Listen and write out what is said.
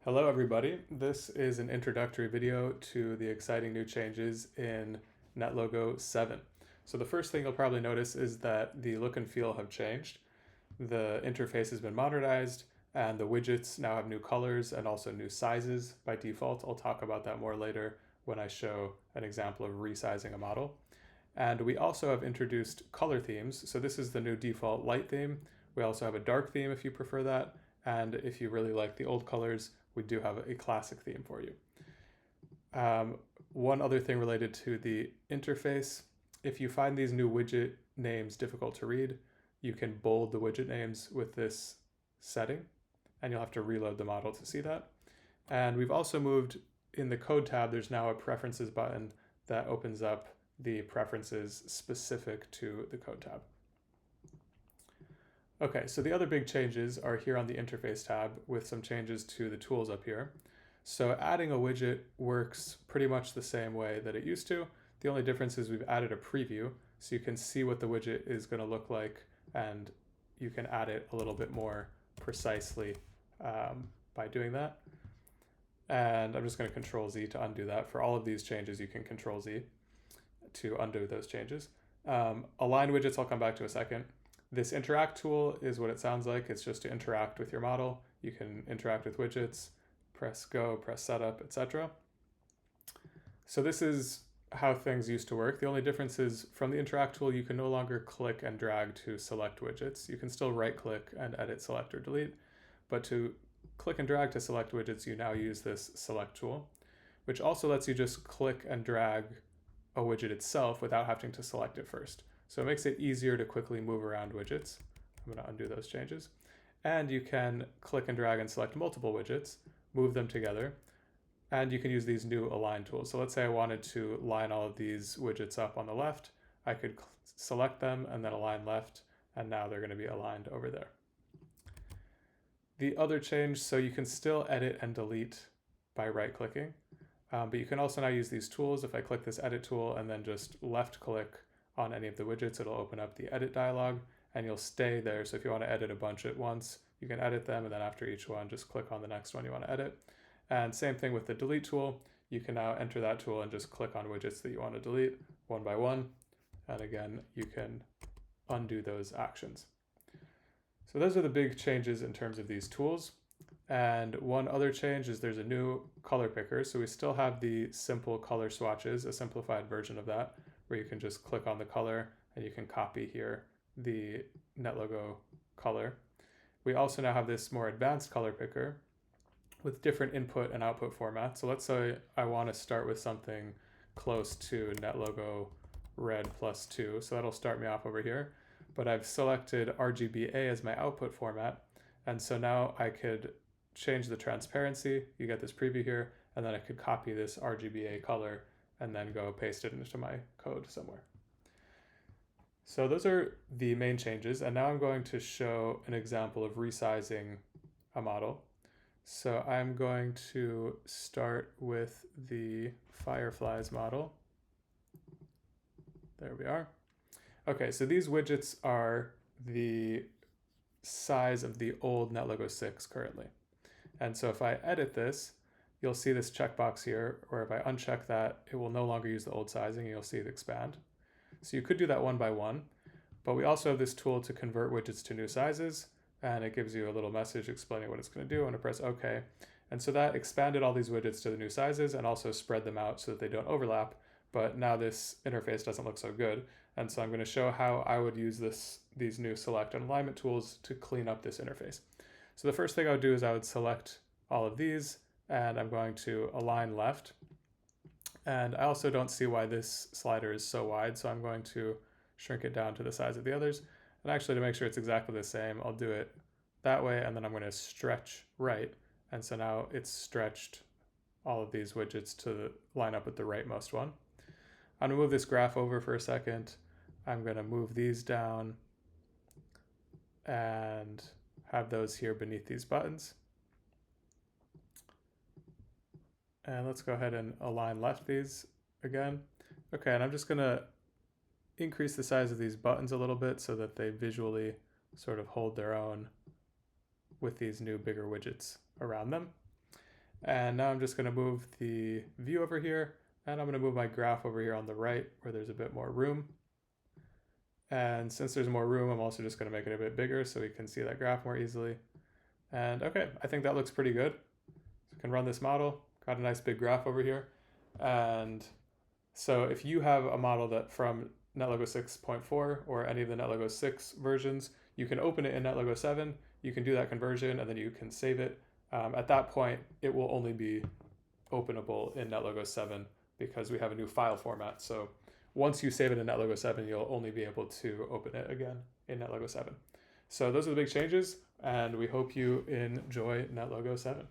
Hello everybody, this is an introductory video to the exciting new changes in NetLogo 7. So the first thing you'll probably notice is that the look and feel have changed. The interface has been modernized and the widgets now have new colors and also new sizes by default. I'll talk about that more later when I show an example of resizing a model. And we also have introduced color themes. So this is the new default light theme. We also have a dark theme if you prefer that. And if you really like the old colors, we do have a classic theme for you. One other thing related to the interface, if you find these new widget names difficult to read, you can bold the widget names with this setting, and you'll have to reload the model to see that. And we've also moved in the code tab, there's now a preferences button that opens up the preferences specific to the code tab. Okay, so the other big changes are here on the interface tab with some changes to the tools up here. So adding a widget works pretty much the same way that it used to. The only difference is we've added a preview so you can see what the widget is going to look like and you can add it a little bit more precisely by doing that. And I'm just going to Control Z to undo that. For all of these changes, you can Control Z to undo those changes. Align widgets, I'll come back to in a second. This interact tool is what it sounds like. It's just to interact with your model. You can interact with widgets, press go, press setup, etc. So this is how things used to work. The only difference is from the interact tool, you can no longer click and drag to select widgets. You can still right click and edit, select, or delete, but to click and drag to select widgets, you now use this select tool, which also lets you just click and drag a widget itself without having to select it first. So it makes it easier to quickly move around widgets. I'm going to undo those changes. And you can click and drag and select multiple widgets, move them together, and you can use these new align tools. So let's say I wanted to line all of these widgets up on the left. I could select them and then align left, and now they're going to be aligned over there. The other change, so you can still edit and delete by right-clicking, but you can also now use these tools. If I click this edit tool and then just left-click on any of the widgets, it'll open up the edit dialog and you'll stay there. So if you want to edit a bunch at once, you can edit them, and then after each one, just click on the next one you want to edit. And same thing with the delete tool. You can now enter that tool and just click on widgets that you want to delete one by one. And again, you can undo those actions. So those are the big changes in terms of these tools. And one other change is there's a new color picker. So we still have the simple color swatches, a simplified version of that, where you can just click on the color and you can copy here the NetLogo color. We also now have this more advanced color picker with different input and output formats. So let's say I want to start with something close to NetLogo red +2. So that'll start me off over here. But I've selected RGBA as my output format. And so now I could change the transparency. You get this preview here. And then I could copy this RGBA color and then go paste it into my code somewhere. So those are the main changes. And now I'm going to show an example of resizing a model. So I'm going to start with the Fireflies model. There we are. Okay, so these widgets are the size of the old NetLogo 6 currently. And so if I edit this, you'll see this checkbox here, or if I uncheck that, it will no longer use the old sizing, and you'll see it expand. So you could do that one by one, but we also have this tool to convert widgets to new sizes, and it gives you a little message explaining what it's going to do. I'm going to press OK. And so that expanded all these widgets to the new sizes and also spread them out so that they don't overlap. But now this interface doesn't look so good. And so I'm going to show how I would use these new select and alignment tools to clean up this interface. So the first thing I would do is I would select all of these, and I'm going to align left. And I also don't see why this slider is so wide, so I'm going to shrink it down to the size of the others. And actually, to make sure it's exactly the same, I'll do it that way, and then I'm going to stretch right. And so now it's stretched all of these widgets to line up with the rightmost one. I'm going to move this graph over for a second. I'm going to move these down and have those here beneath these buttons. And let's go ahead and align left these again. Okay, and I'm just going to increase the size of these buttons a little bit so that they visually sort of hold their own with these new bigger widgets around them. And now I'm just going to move the view over here, and I'm going to move my graph over here on the right where there's a bit more room. And since there's more room, I'm also just going to make it a bit bigger so we can see that graph more easily. And okay, I think that looks pretty good. So we can run this model, got a nice big graph over here. And so if you have a model that from NetLogo 6.4 or any of the NetLogo 6 versions, you can open it in NetLogo 7, you can do that conversion, and then you can save it. At that point, it will only be openable in NetLogo 7 because we have a new file format. So once you save it in NetLogo 7, you'll only be able to open it again in NetLogo 7. So those are the big changes, and we hope you enjoy NetLogo 7.